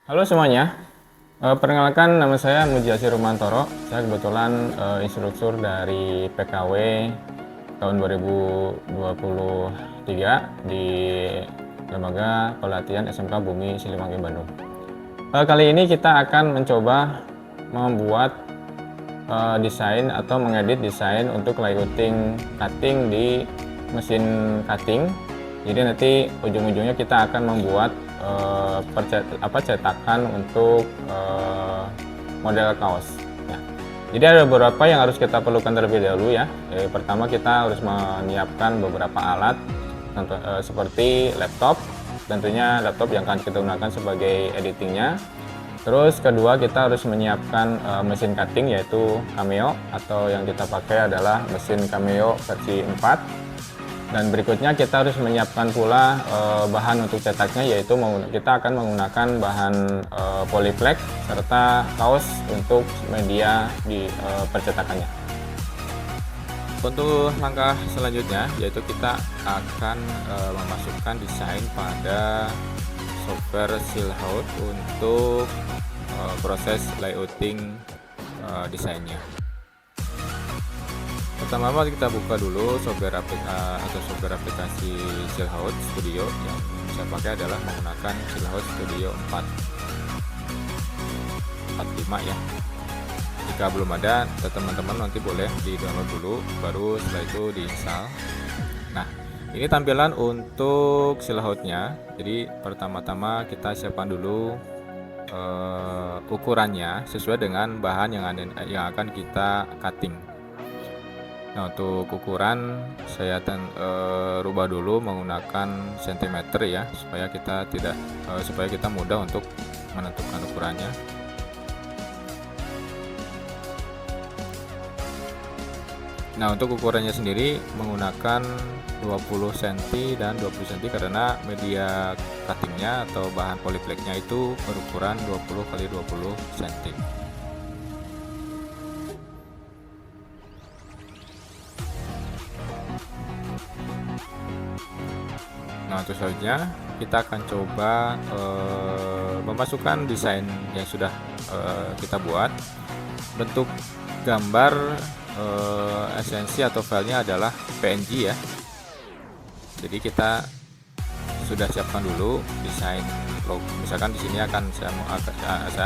Halo semuanya, perkenalkan nama saya Mujiasir Rumantoro. Saya kebetulan instruktur dari PKW tahun 2023 di Lembaga Pelatihan SMK Bumi Siliwangi Bandung. Kali ini kita akan mencoba membuat desain atau mengedit desain untuk layouting cutting di mesin cutting. Jadi nanti ujung-ujungnya kita akan membuat cetakan untuk model kaos. Nah, jadi ada beberapa yang harus kita perlukan terlebih dahulu ya. Pertama kita harus menyiapkan beberapa alat seperti laptop, tentunya laptop yang akan kita gunakan sebagai editingnya. Terus kedua kita harus menyiapkan mesin cutting yaitu Cameo, atau yang kita pakai adalah mesin Cameo versi 4. Dan berikutnya kita harus menyiapkan pula bahan untuk cetaknya, yaitu kita akan menggunakan bahan polyflex serta kaos untuk media di percetakannya. Untuk langkah selanjutnya yaitu kita akan memasukkan desain pada software Silhouette untuk proses layouting desainnya. Pertama kita buka dulu software aplikasi Silhouette Studio. Yang saya pakai adalah menggunakan Silhouette Studio 4.5 ya. Jika belum ada, teman-teman nanti boleh di download dulu, baru setelah itu diinstal. Nah, ini tampilan untuk Silhouette-nya. Jadi pertama-tama kita siapkan dulu ukurannya sesuai dengan bahan yang akan kita cutting. Nah, untuk ukuran saya rubah dulu menggunakan cm ya, supaya kita mudah untuk menentukan ukurannya. Nah, untuk ukurannya sendiri menggunakan 20 cm dan 20 cm karena media cuttingnya atau bahan polyflexnya itu berukuran 20 x 20 cm. Nah, untuk selanjutnya kita akan coba memasukkan desain yang sudah kita buat. Bentuk gambar esensi atau filenya adalah PNG ya. Jadi kita sudah siapkan dulu desain logo. Misalkan di sini saya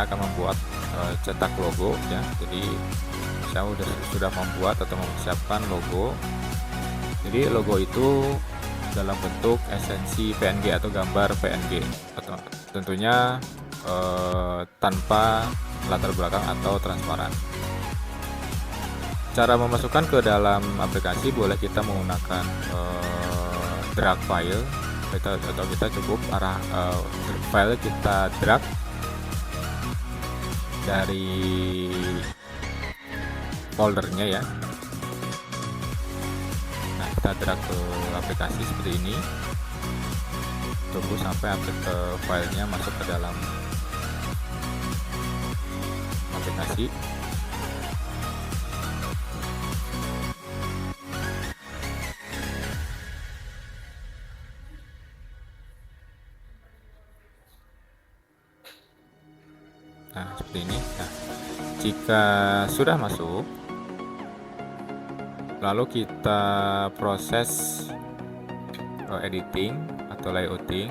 akan membuat cetak logo ya. Jadi saya sudah membuat atau mempersiapkan logo. Jadi logo itu dalam bentuk esensi PNG atau gambar PNG, atau tentunya tanpa latar belakang atau transparan. Cara memasukkan ke dalam aplikasi boleh kita menggunakan drag file atau kita cukup file kita drag dari foldernya ya. Nah, kita drag ke aplikasi seperti ini, tunggu sampai filenya masuk ke dalam aplikasi. Nah, seperti ini. Nah, jika sudah masuk, lalu kita proses editing atau layouting.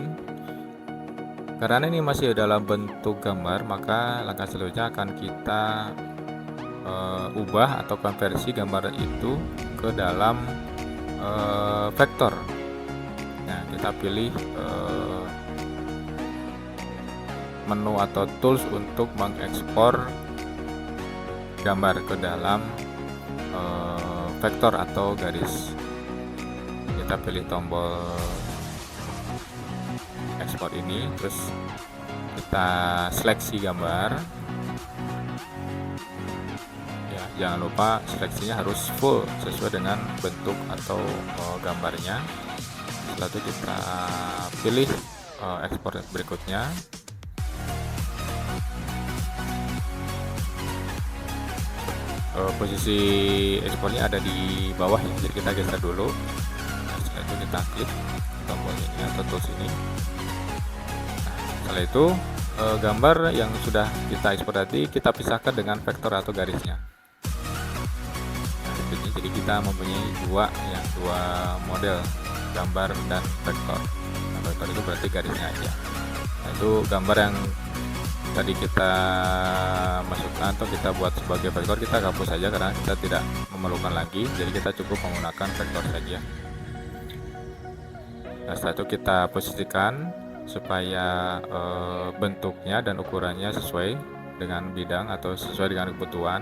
Karena ini masih dalam bentuk gambar, maka langkah selanjutnya akan kita ubah atau konversi gambar itu ke dalam vektor. Nah, kita pilih menu atau tools untuk mengekspor gambar ke dalam vektor atau garis. Kita pilih tombol ekspor ini, terus kita seleksi gambar ya, jangan lupa seleksinya harus full sesuai dengan bentuk atau gambarnya. Setelah itu kita pilih ekspor berikutnya. Posisi ekspornya ada di bawah ya, jadi kita geser dulu. Nah, setelah itu kita klik tombol ini atau tools ini. Nah, setelah itu gambar yang sudah kita ekspor tadi kita pisahkan dengan vektor atau garisnya. Nah, jadi kita mempunyai dua model gambar dan vektor. Nah, vektor itu berarti garisnya aja. Nah, itu gambar yang tadi kita masukkan atau kita buat sebagai vektor, kita hapus saja karena kita tidak memerlukan lagi, jadi kita cukup menggunakan vektor saja. Nah, setelah itu kita posisikan supaya bentuknya dan ukurannya sesuai dengan bidang atau sesuai dengan kebutuhan.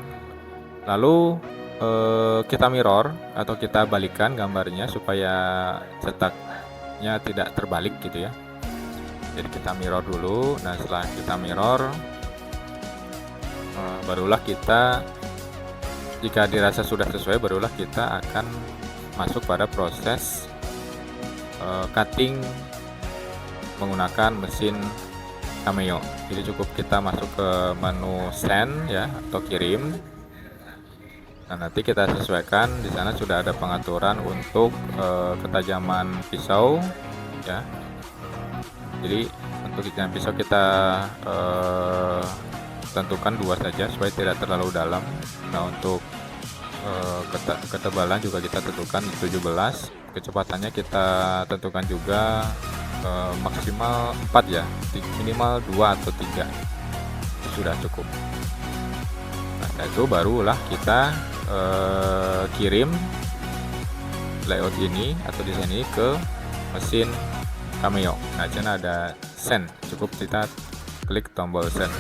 Lalu kita mirror atau kita balikan gambarnya supaya cetaknya tidak terbalik gitu ya. Jadi kita mirror dulu. Nah, setelah kita mirror, barulah kita, jika dirasa sudah sesuai, barulah kita akan masuk pada proses cutting menggunakan mesin Cameo. Jadi cukup kita masuk ke menu send ya atau kirim. Nah, nanti kita sesuaikan, di sana sudah ada pengaturan untuk ketajaman pisau ya. Jadi untuk ketajaman pisau kita tentukan 2 saja supaya tidak terlalu dalam. Nah, untuk ketebalan juga kita tentukan 17. Kecepatannya kita tentukan juga maksimal 4 ya, minimal 2 atau 3 itu sudah cukup. Nah, setelah itu barulah kita kirim layout ini atau desain ini ke mesin Cameo. Nah, di sana ada send, cukup kita klik tombol send.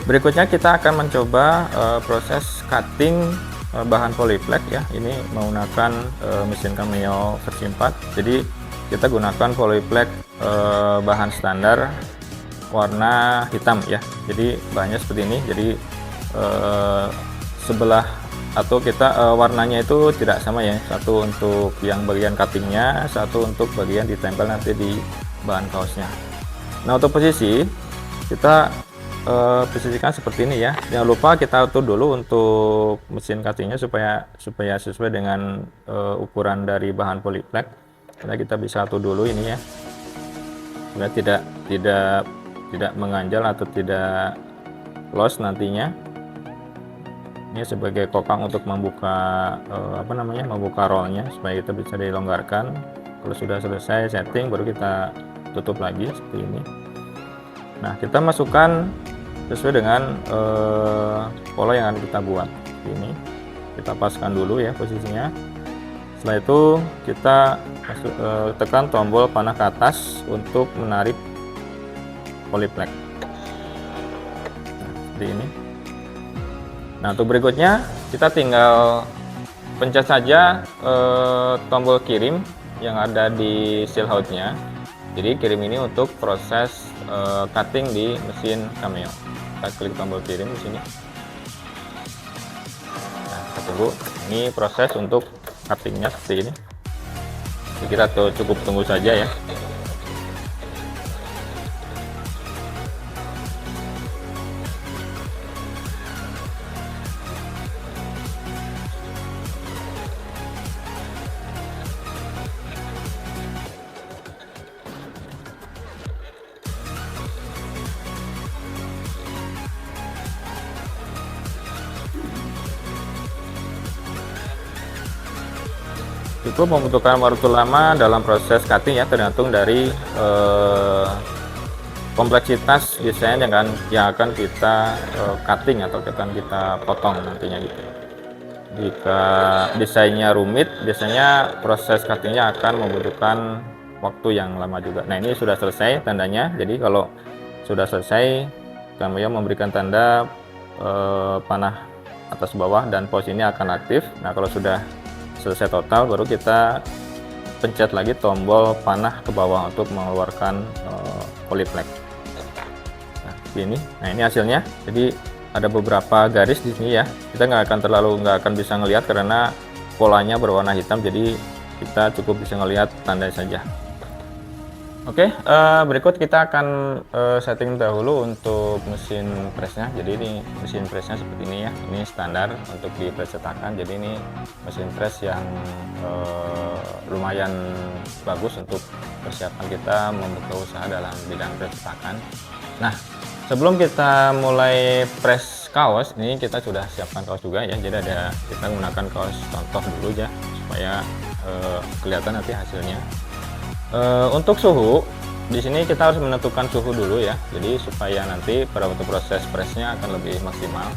Berikutnya kita akan mencoba proses cutting bahan polyflex ya. Ini menggunakan mesin Cameo versi 4. Jadi kita gunakan polyflex bahan standar warna hitam ya. Jadi bahannya seperti ini. Jadi sebelah atau kita warnanya itu tidak sama ya. Satu untuk yang bagian cuttingnya, satu untuk bagian ditempel nanti di bahan kaosnya. Nah, untuk posisi kita posisikan seperti ini ya. Jangan lupa kita atur dulu untuk mesin cuttingnya supaya sesuai dengan ukuran dari bahan polyflex. Karena kita bisa atur dulu ini ya, supaya tidak mengganjal atau tidak loss nantinya. Ini sebagai kokang untuk membuka membuka rollnya supaya kita bisa dilonggarkan. Kalau sudah selesai setting, baru kita tutup lagi seperti ini. Nah, kita masukkan sesuai dengan pola yang akan kita buat. Ini kita paskan dulu ya posisinya. Setelah itu kita tekan tombol panah ke atas untuk menarik polyflex. Nah, seperti ini. Nah, untuk berikutnya kita tinggal pencet saja tombol kirim yang ada di seal housnya. Jadi kirim ini untuk proses cutting di mesin Cameo. Kita klik tombol kirim di sini. Nah, kita tunggu. Ini proses untuk cuttingnya seperti ini. Jadi kita cukup tunggu saja ya. Cukup membutuhkan waktu lama dalam proses cutting ya, tergantung dari kompleksitas desain yang akan kita cutting atau akan kita potong nantinya gitu. Jika desainnya rumit, biasanya proses cuttingnya akan membutuhkan waktu yang lama juga. Nah, ini sudah selesai tandanya. Jadi kalau sudah selesai, Cameo memberikan tanda panah atas bawah dan pos ini akan aktif. Nah, kalau sudah selesai total, baru kita pencet lagi tombol panah ke bawah untuk mengeluarkan polyflex. Nah, ini. Nah, ini hasilnya. Jadi ada beberapa garis di sini ya. Kita nggak akan bisa ngelihat karena polanya berwarna hitam. Jadi kita cukup bisa ngelihat tanda saja. Oke, berikut kita akan setting dahulu untuk mesin presnya. Jadi ini mesin presnya seperti ini ya. Ini standar untuk di pres cetakan. Jadi ini mesin pres yang lumayan bagus untuk persiapan kita membuka usaha dalam bidang pres cetakan. Nah, sebelum kita mulai press kaos, ini kita sudah siapkan kaos juga ya. Jadi kita menggunakan kaos contoh dulu ya, supaya kelihatan nanti hasilnya. Untuk suhu, di sini kita harus menentukan suhu dulu ya. Jadi supaya nanti pada waktu proses pressnya akan lebih maksimal.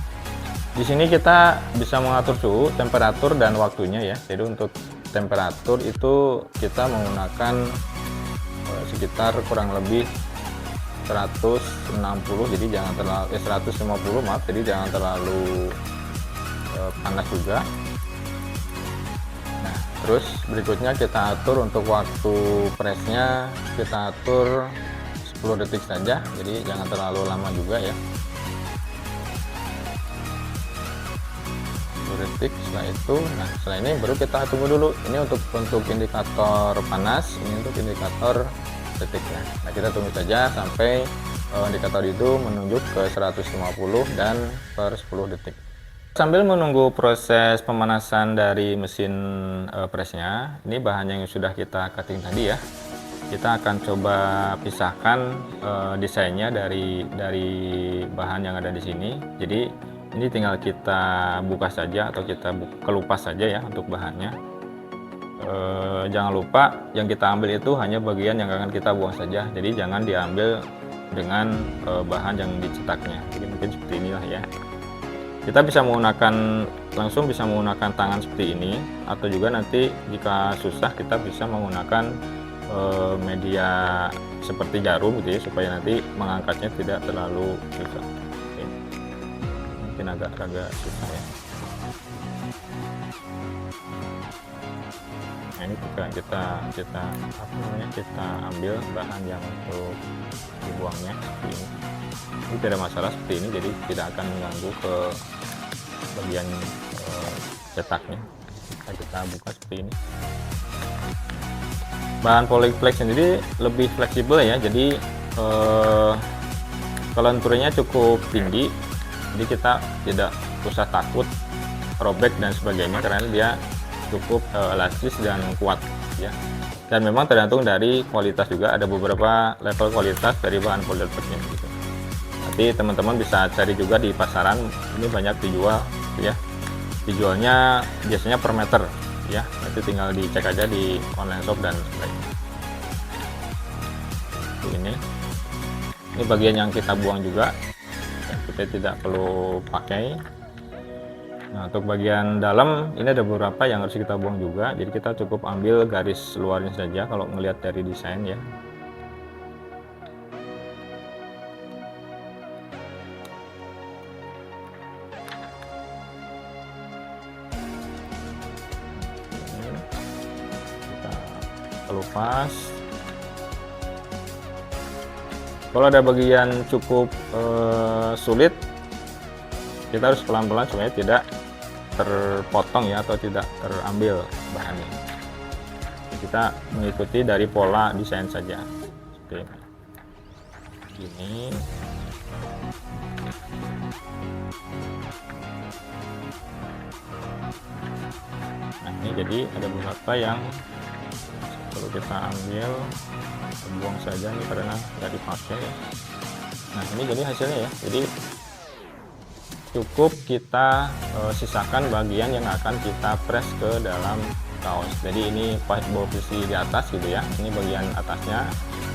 Di sini kita bisa mengatur suhu, temperatur, dan waktunya ya. Jadi untuk temperatur itu kita menggunakan sekitar kurang lebih 160, jadi jangan terlalu 150 maaf, jadi jangan terlalu panas juga. Nah, terus berikutnya kita atur untuk waktu pressnya, kita atur 10 detik saja, jadi jangan terlalu lama juga ya. 10 detik. Setelah itu, nah setelah ini baru kita tunggu dulu. Ini untuk indikator panas, ini untuk indikator detiknya. Nah, kita tunggu saja sampai indikator itu menunjuk ke 150 dan per 10 detik. Sambil menunggu proses pemanasan dari mesin presnya, ini bahan yang sudah kita cutting tadi ya. Kita akan coba pisahkan desainnya dari bahan yang ada di sini. Jadi ini tinggal kita buka saja atau kita kelupas saja ya untuk bahannya. Jangan lupa yang kita ambil itu hanya bagian yang akan kita buang saja. Jadi jangan diambil dengan bahan yang dicetaknya. Jadi mungkin seperti inilah ya. Kita bisa langsung menggunakan tangan seperti ini, atau juga nanti jika susah kita bisa menggunakan media seperti jarum gitu ya, supaya nanti mengangkatnya tidak terlalu susah. Oke. Mungkin agak susah ya. Nah, ini kita ambil bahan yang untuk dibuangnya seperti ini. Ini tidak masalah seperti ini, jadi tidak akan mengganggu ke bagian cetaknya. Kita buka seperti ini. Bahan polyflex sendiri lebih fleksibel ya, jadi kelenturannya cukup tinggi, jadi kita tidak usah takut robek dan sebagainya karena dia cukup elastis dan kuat ya. Dan memang tergantung dari kualitas juga, ada beberapa level kualitas dari bahan polyflexnya gitu. Nanti teman-teman bisa cari juga di pasaran, ini banyak dijual ya. Dijualnya biasanya per meter ya, nanti tinggal dicek aja di online shop dan sebagainya. Ini bagian yang kita buang juga ya, kita tidak perlu pakai. Nah, untuk bagian dalam ini ada beberapa yang harus kita buang juga, jadi kita cukup ambil garis luarnya saja kalau melihat dari desain ya. Kelupas. Kalau ada bagian cukup sulit, kita harus pelan-pelan supaya tidak terpotong ya, atau tidak terambil bahannya. Kita mengikuti dari pola desain saja seperti ini. Nah, ini jadi ada beberapa yang perlu kita ambil, buang saja nih karena nggak dipakai ya. Nah, ini jadi hasilnya ya. Jadi cukup kita sisakan bagian yang akan kita press ke dalam kaos. Jadi ini posisi di atas gitu ya, ini bagian atasnya.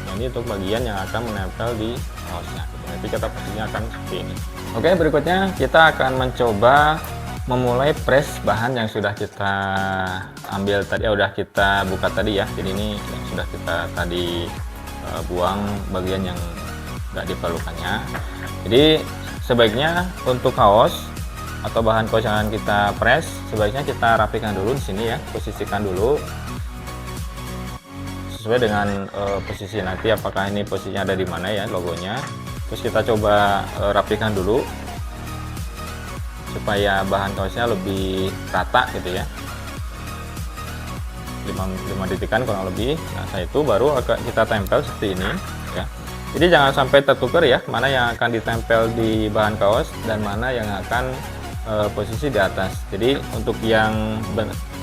Nah, ini untuk bagian yang akan menempel di kaosnya gitu. Nanti kita posisinya akan seperti ini. Oke, berikutnya kita akan mencoba memulai press bahan yang sudah kita ambil tadi, udah kita buka tadi ya. Jadi ini yang sudah kita tadi buang bagian yang nggak diperlukannya. Jadi sebaiknya untuk kaos atau bahan kaos yang kita press, sebaiknya kita rapikan dulu di sini ya, posisikan dulu sesuai dengan posisi nanti, apakah ini posisinya ada di mana ya logonya. Terus kita coba rapikan dulu supaya bahan kaosnya lebih rata gitu ya. 5 detikan kurang lebih. Nah, setelah itu baru akan kita tempel seperti ini ya. Jadi jangan sampai tertukar ya, mana yang akan ditempel di bahan kaos dan mana yang akan posisi di atas. Jadi untuk yang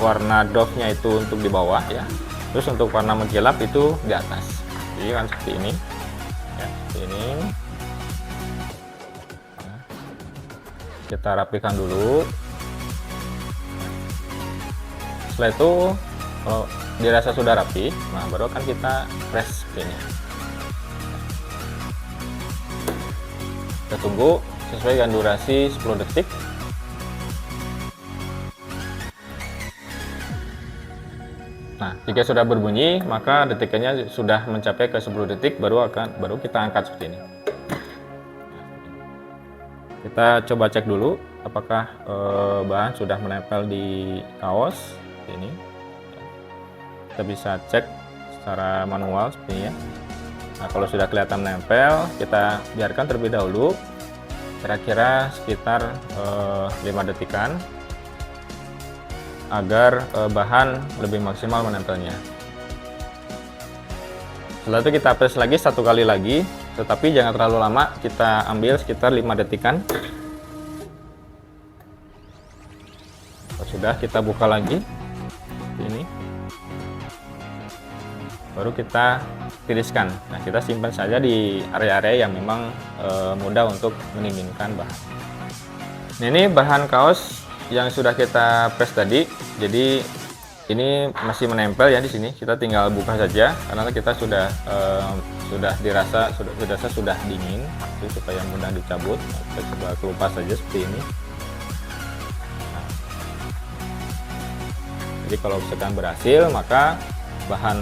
warna doff-nya itu untuk di bawah ya, terus untuk warna mengkilap itu di atas. Jadi kan seperti ini ya, seperti ini. Nah, kita rapikan dulu. Setelah itu kalau dirasa sudah rapi, nah baru akan kita press seperti ini. Kita tunggu sesuai dengan durasi 10 detik. Nah, jika sudah berbunyi, maka detikannya sudah mencapai ke 10 detik, baru kita angkat seperti ini. Kita coba cek dulu apakah bahan sudah menempel di kaos seperti ini. Kita bisa cek secara manual seperti ini ya. Nah, kalau sudah kelihatan menempel, kita biarkan terlebih dahulu kira-kira sekitar 5 detikan agar bahan lebih maksimal menempelnya. Setelah itu kita press lagi 1 kali lagi, tetapi jangan terlalu lama, kita ambil sekitar 5 detikan. Kalau sudah, kita buka lagi seperti ini, baru kita tiriskan. Nah, kita simpan saja di area-area yang memang mudah untuk mendinginkan bahan. Nah, ini bahan kaos yang sudah kita press tadi, jadi ini masih menempel ya di sini. Kita tinggal buka saja karena kita sudah dirasa sudah dingin, jadi supaya mudah dicabut. Nah, kita coba kelupas saja seperti ini. Nah, jadi kalau misalkan berhasil, maka bahan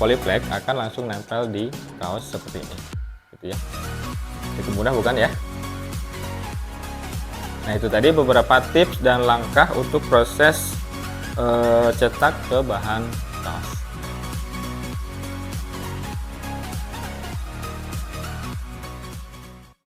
polyflex akan langsung nempel di kaos seperti ini, gitu ya. Itu mudah bukan ya? Nah, itu tadi beberapa tips dan langkah untuk proses cetak ke bahan